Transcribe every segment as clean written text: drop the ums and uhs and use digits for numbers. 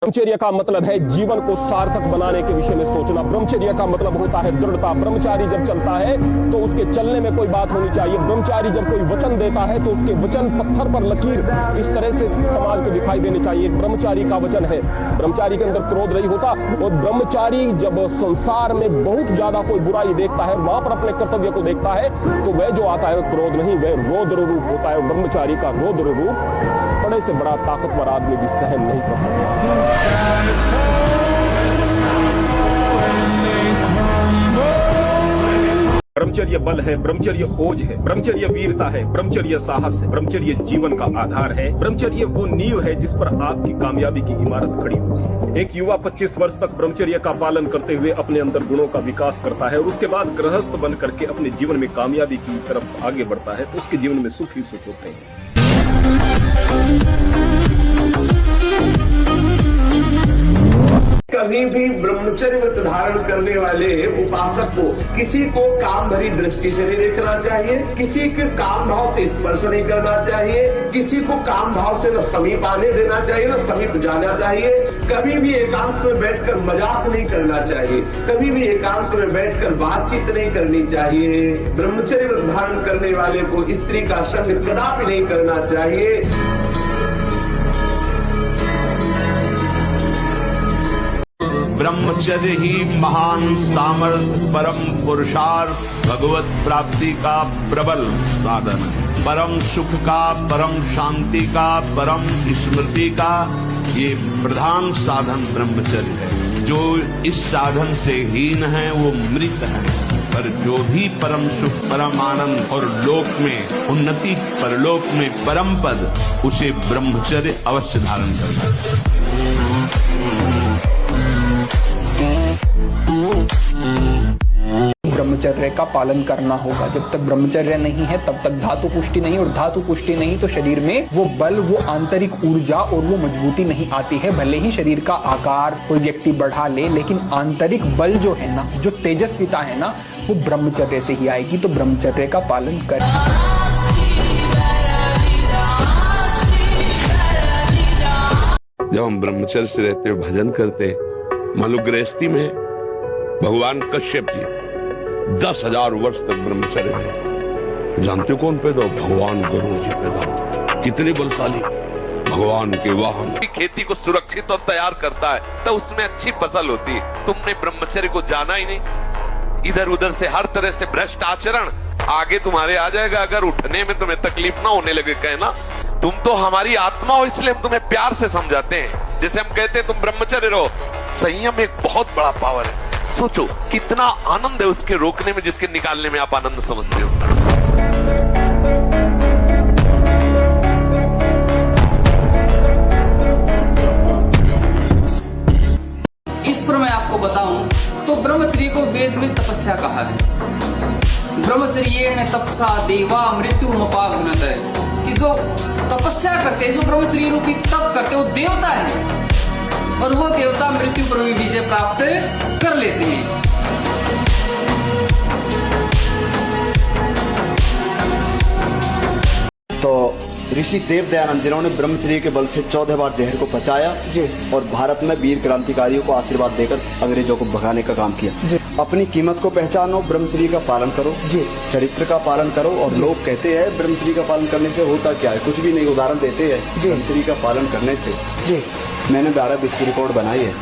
ब्रह्मचर्य का मतलब है जीवन को सार्थक बनाने के विषय में सोचना। ब्रह्मचर्य का मतलब होता है दृढ़ता। ब्रह्मचारी जब चलता है तो उसके चलने में कोई बात होनी चाहिए। ब्रह्मचारी जब कोई वचन देता है तो उसके वचन पत्थर पर लकीर इस तरह से समाज को दिखाई देनी चाहिए। ब्रह्मचारी का वचन है, ब्रह्मचारी के अंदर क्रोध नहीं होता। और ब्रह्मचारी जब संसार में बहुत ज्यादा कोई बुराई देखता है, वहां पर अपने कर्तव्य को देखता है, तो वह जो आता है क्रोध नहीं, वह रौद्र रूप होता है। ब्रह्मचारी का रौद्र रूप बड़े से बड़ा ताकतवर आदमी भी सहन नहीं कर सकता। ब्रह्मचर्य बल है, ब्रह्मचर्य ओज है, ब्रह्मचर्य वीरता है, ब्रह्मचर्य साहस है, ब्रह्मचर्य जीवन का आधार है। ब्रह्मचर्य वो नींव है जिस पर आपकी कामयाबी की इमारत खड़ी हो। एक युवा 25 वर्ष तक ब्रह्मचर्य का पालन करते हुए अपने अंदर गुणों का विकास करता है और उसके बाद गृहस्थ बन करके अपने जीवन में कामयाबी की तरफ आगे बढ़ता है, तो उसके जीवन में सुख ही सुख होते हैं। कभी भी ब्रह्मचर्य व्रत धारण करने वाले उपासक को किसी को काम भरी दृष्टि से नहीं देखना चाहिए, किसी के काम भाव से स्पर्श नहीं करना चाहिए, किसी को काम भाव से न समीप आने देना चाहिए न समीप जाना चाहिए। कभी भी एकांत में बैठकर मजाक नहीं करना चाहिए, कभी भी एकांत में बैठकर बातचीत नहीं करनी चाहिए। ब्रह्मचर्य व्रत धारण करने वाले को स्त्री का संग कदापि नहीं करना चाहिए। ब्रह्मचर्य ही महान सामर्थ्य, परम पुरुषार्थ, भगवत प्राप्ति का प्रबल साधन है। परम सुख का, परम शांति का, परम स्मृति का ये प्रधान साधन ब्रह्मचर्य है। जो इस साधन से हीन है वो मृत है, पर जो भी परम सुख, परम आनंद और लोक में उन्नति, परलोक में परम पद, उसे ब्रह्मचर्य अवश्य धारण करना है। ब्रह्मचर्य का पालन करना होगा। जब तक ब्रह्मचर्य नहीं है तब तक धातु पुष्टि नहीं, और धातु पुष्टि नहीं तो शरीर में वो बल, वो आंतरिक ऊर्जा और वो मजबूती नहीं आती है। भले ही शरीर का आकार कोई व्यक्ति बढ़ा ले, लेकिन आंतरिक बल जो है ना, जो तेजस्विता है ना, वो ब्रह्मचर्य से ही आएगी। तो ब्रह्मचर्य का पालन करें। जब हम ब्रह्मचर्य से रहते और भजन करते, मान लो गृहस्थी में भगवान कश्यप जी 10,000 वर्ष तक ब्रह्मचर्य में, जानते कौन पैदा? भगवान गरुड़ जी पैदा हुए। कितने बलशाली भगवान के वाहन। खेती को सुरक्षित और तैयार करता है तो उसमें अच्छी फसल होती है। तुमने ब्रह्मचर्य को जाना ही नहीं। इधर उधर से हर तरह से भ्रष्ट आचरण आगे तुम्हारे आ जाएगा। अगर उठने में तुम्हें तकलीफ ना होने लगे, कहना तुम तो हमारी आत्मा हो, इसलिए हम तुम्हें प्यार से समझाते हैं। जैसे हम कहते हैं तुम ब्रह्मचर्य रहो। संयम एक बहुत बड़ा पावर है। सोचो कितना आनंद है उसके रोकने में, जिसके निकालने में आप आनंद समझते हो। इस पर मैं आपको बताऊं तो ब्रह्मचर्य को वेद में तपस्या कहा है। ब्रह्मचर्येण तपसा देवा मृत्युमपागुनत है कि जो तपस्या करते हैं, जो ब्रह्मचर्य रूपी तप करते हैं, वो देवता है और वो देवता मृत्यु पर भी विजय प्राप्त कर लेते हैं। तो ऋषि देव दयानंद जिन्होंने ब्रह्मचर्य के बल से 14 बार जहर को पचाया जी, और भारत में वीर क्रांतिकारियों को आशीर्वाद देकर अंग्रेजों को भगाने का काम किया जी। अपनी कीमत को पहचानो, ब्रह्मचर्य का पालन करो जी, चरित्र का पालन करो। और लोग कहते हैं ब्रह्मचर्य का पालन करने से होता क्या है? कुछ भी नहीं। उदाहरण देते हैं ब्रह्मचर्य का पालन करने से जी। मैंने 12 विश्व रिकॉर्ड बनाई है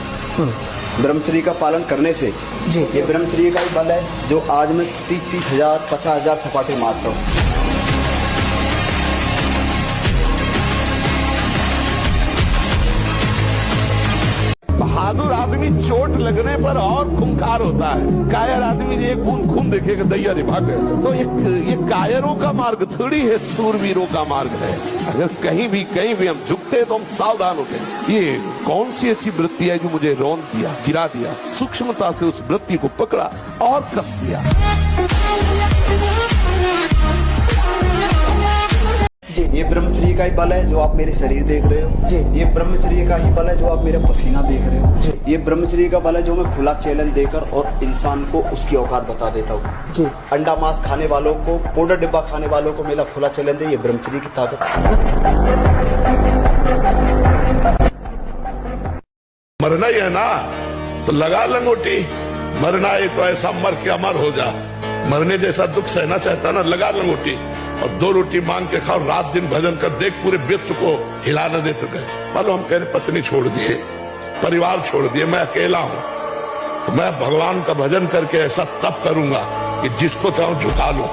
ब्रह्मचर्य का पालन करने से जी। ये ब्रह्मचर्य का ही बल है जो आज मैं 30-30 हजार 50,000 सपाटे मारता हूँ। बहादुर आदमी चोट लगने पर और खूंखार होता है। कायर आदमी एक बूंद खून देखेगा दैया रे भाग गए। तो ये कायरों का मार्ग थोड़ी है, सूरवीरों का मार्ग है। अगर कहीं भी हम झुकते तो हम सावधान होते। ये कौन सी ऐसी वृत्ति है जो मुझे रौंद दिया, गिरा दिया? सूक्ष्मता से उस वृत्ति को पकड़ा और कस दिया जी। ये ब्रह्मचर्य का ही बल है जो आप मेरे शरीर देख रहे हो जी। ये ब्रह्मचर्य का ही बल है जो आप मेरा पसीना देख रहे हो जी। ये ब्रह्मचर्य का बल है जो मैं खुला चैलेंज देकर और इंसान को उसकी औकात बता देता हूँ जी। अंडा मांस खाने वालों को, पाउडर डिब्बा खाने वालों को मेरा खुला चैलेंज है। ये ब्रह्मचर्य की ताकत। मरना ही है ना तो लगा लंगोटी। मरना है तो ऐसा मर के अमर हो जा। मरने जैसा दुख सहना चाहता ना, लगा लंगोटी और 2 रोटी मांग के खाओ, रात दिन भजन कर, देख पूरे विश्व को हिला न दे तो गए। मानो हम कह रहे पत्नी छोड़ दिए, परिवार छोड़ दिए, मैं अकेला हूं, तो मैं भगवान का भजन करके ऐसा तप करूंगा कि जिसको चाहूं झुका लूं।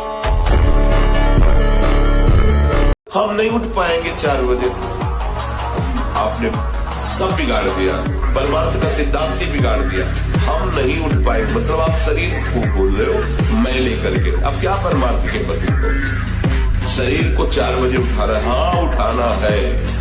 हम नहीं उठ पाएंगे 4 बजे। आपने सब बिगाड़ दिया, परमार्थ का सिद्धांत ही बिगाड़ दिया। हम नहीं उठ पाए मतलब आप शरीर को बोल रहे हो मैं लेकर के। अब क्या परमार्थ के पति को शरीर को 4 बजे उठाना है? हाँ उठाना है।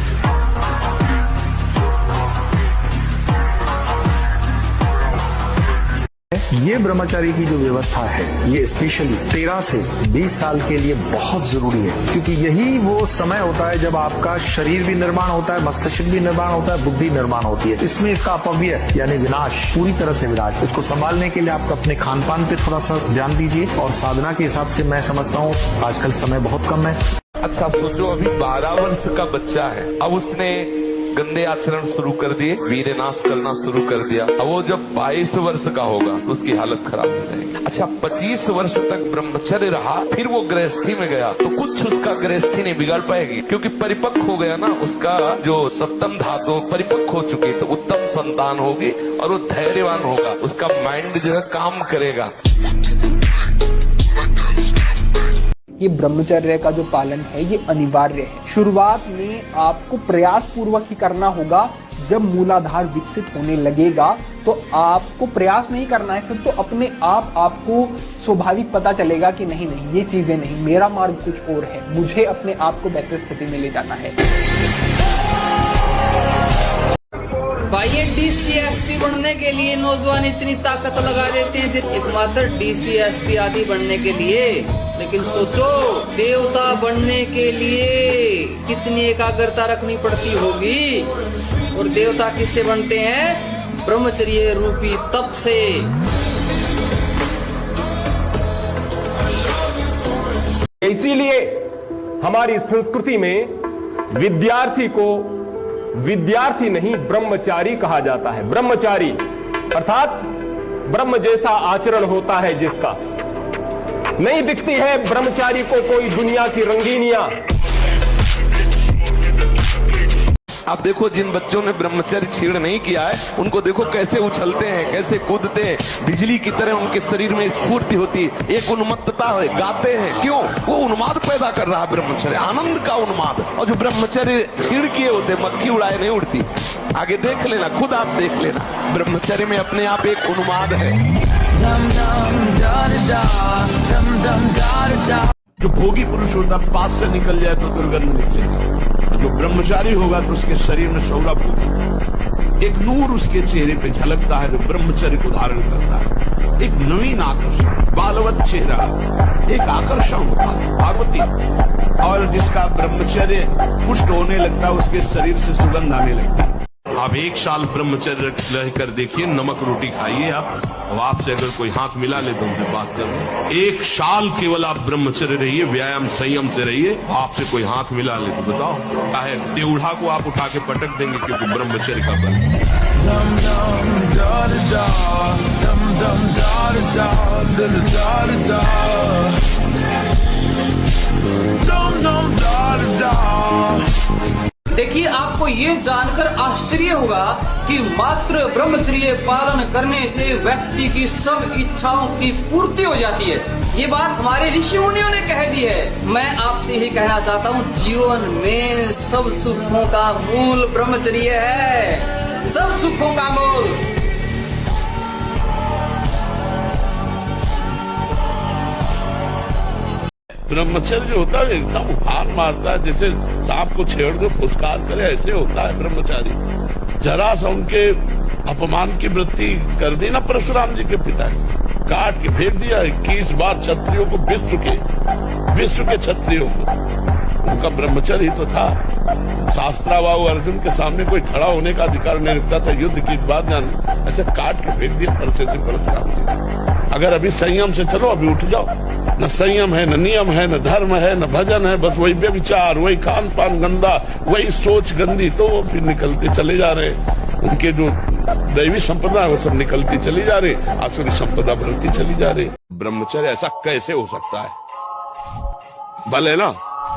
ये ब्रह्मचारी की जो व्यवस्था है ये स्पेशली 13 से 20 साल के लिए बहुत जरूरी है, क्योंकि यही वो समय होता है जब आपका शरीर भी निर्माण होता है, मस्तिष्क भी निर्माण होता है, बुद्धि निर्माण होती है। इसमें इसका अपव्यय यानी विनाश, पूरी तरह से विनाश। इसको संभालने के लिए आप अपने खान पान पे थोड़ा सा ध्यान दीजिए और साधना के हिसाब से मैं समझता हूँ आजकल समय बहुत कम है। अच्छा सोचो, अभी 12 वर्ष का बच्चा है, अब उसने गंदे आचरण शुरू कर दिए, वीर्य नाश करना शुरू कर दिया। अब वो जब 22 वर्ष का होगा तो उसकी हालत खराब हो जाएगी। अच्छा 25 वर्ष तक ब्रह्मचर्य रहा, फिर वो गृहस्थी में गया तो कुछ उसका गृहस्थी नहीं बिगाड़ पाएगी, क्योंकि परिपक्व हो गया ना, उसका जो सप्तम धातु परिपक्व हो चुकी, तो उत्तम संतान होगी और वो धैर्यवान होगा, उसका माइंड जो है काम करेगा। ये ब्रह्मचर्य का जो पालन है ये अनिवार्य है। शुरुआत में आपको प्रयास पूर्वक ही करना होगा। जब मूलाधार विकसित होने लगेगा तो आपको प्रयास नहीं करना है, फिर तो अपने आप आपको स्वाभाविक पता चलेगा कि नहीं ये चीजें नहीं, मेरा मार्ग कुछ और है, मुझे अपने आप को बेहतर स्थिति में ले जाना है। भाई ये DCSP बनने के लिए नौजवान इतनी ताकत लगा देते हैं, एकमात्र DCSP आदि बनने के लिए, लेकिन सोचो देवता बनने के लिए कितनी एकाग्रता रखनी पड़ती होगी। और देवता किससे बनते हैं? ब्रह्मचर्य रूपी तप से। इसीलिए हमारी संस्कृति में विद्यार्थी को विद्यार्थी नहीं ब्रह्मचारी कहा जाता है। ब्रह्मचारी अर्थात ब्रह्म जैसा आचरण होता है जिसका। नहीं दिखती है ब्रह्मचारी को कोई दुनिया की रंगीनियां। आप देखो जिन बच्चों ने ब्रह्मचर्य छीण नहीं किया है उनको देखो कैसे उछलते हैं, कैसे कूदते हैं, बिजली की तरह उनके शरीर में स्फूर्ति होती है, एक उन्मत्तता है, गाते हैं। क्यों? वो उन्माद पैदा कर रहा है ब्रह्मचर्य, आनंद का उन्माद। और जो ब्रह्मचर्य छीण किए होते मक्खी उड़ाए नहीं उड़ती। आगे देख लेना, खुद आप देख लेना, ब्रह्मचर्य में अपने आप एक उन्माद है। जो भोगी पुरुष होता पास से निकल जाए तो दुर्गंध निकलेगी, जो ब्रह्मचारी होगा तो उसके शरीर में सौरभ होगी, एक नूर उसके चेहरे पे झलकता है जो ब्रह्मचर्य को धारण करता है। एक नवीन आकर्षण, बालवत चेहरा, एक आकर्षण होता है पार्वती। और जिसका ब्रह्मचर्य पुष्ट होने लगता है उसके शरीर से सुगंध आने लगता है। आप 1 साल ब्रह्मचर्य रहकर देखिए, नमक रोटी खाइए आप, और आपसे अगर कोई हाथ मिला ले तो उनसे बात करो। 1 साल केवल आप ब्रह्मचर्य रहिए, व्यायाम संयम से रहिए, आपसे कोई हाथ मिला ले तो बताओ, चाहे टेढ़ा को आप उठा के पटक देंगे, क्योंकि ब्रह्मचर्य का बल। देखिए आपको ये जानकर आश्चर्य होगा कि मात्र ब्रह्मचर्य पालन करने से व्यक्ति की सब इच्छाओं की पूर्ति हो जाती है। ये बात हमारे ऋषि मुनियों ने कह दी है। मैं आपसे यही कहना चाहता हूँ, जीवन में सब सुखों का मूल ब्रह्मचर्य है, सब सुखों का मूल। ब्रह्मचर्य जो होता है एकदम उफान मारता है, जैसे सांप को छेड़ दो फुसकार करे, ऐसे होता है ब्रह्मचारी। जरा सा उनके अपमान की वृत्ति कर दी ना परशुराम जी के पिताजी, काट के फेंक दिया 21 बार क्षत्रियों को, विश्व के क्षत्रियों को। उनका ब्रह्मचर्य ही तो था। शास्त्राबाहु अर्जुन के सामने कोई खड़ा होने का अधिकार नहीं रखता था। युद्ध की बात जान ऐसे काट के फेंक दिया परसे से परशुराम जी। अगर अभी संयम से चलो, अभी उठ जाओ। न संयम है, न नियम है, न धर्म है, न भजन है, बस वही व्यभिचार, वही खान पान गंदा, वही सोच गंदी, तो वो फिर निकलते चले जा रहे। उनके जो दैवी संपदा वो सब निकलती चली जा रही, आसुरी संपदा बढ़ती चली जा रही। ब्रह्मचर्य ऐसा कैसे हो सकता है? बल है ना,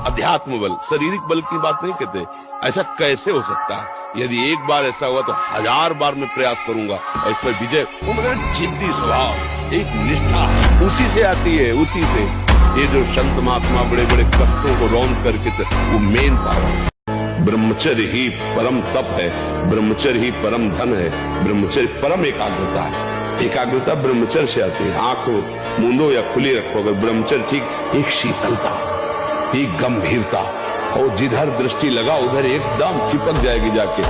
अध्यात्म बल, शारीरिक बल की बात नहीं कहते। ऐसा कैसे हो सकता है? यदि एक बार ऐसा हुआ तो 1000 बार मैं प्रयास करूंगा और इस पर विजय। वो मतलब जिद्दी स्वभाव, एक निष्ठा उसी से आती है, उसी से। ये जो संत महात्मा बड़े बड़े कष्टों को रौंद करके वो मेन पावर। ब्रह्मचर्य ही परम तप है, ब्रह्मचर्य ही परम धन है, ब्रह्मचर्य परम एकाग्रता है। एकाग्रता ब्रह्मचर्य से आती है। आंख मूंदो या खुली रखो, अगर ब्रह्मचर्य ठीक, एक शीतलता, एक गंभीरता, और जिधर दृष्टि लगा उधर एकदम चिपक जाएगी जाके।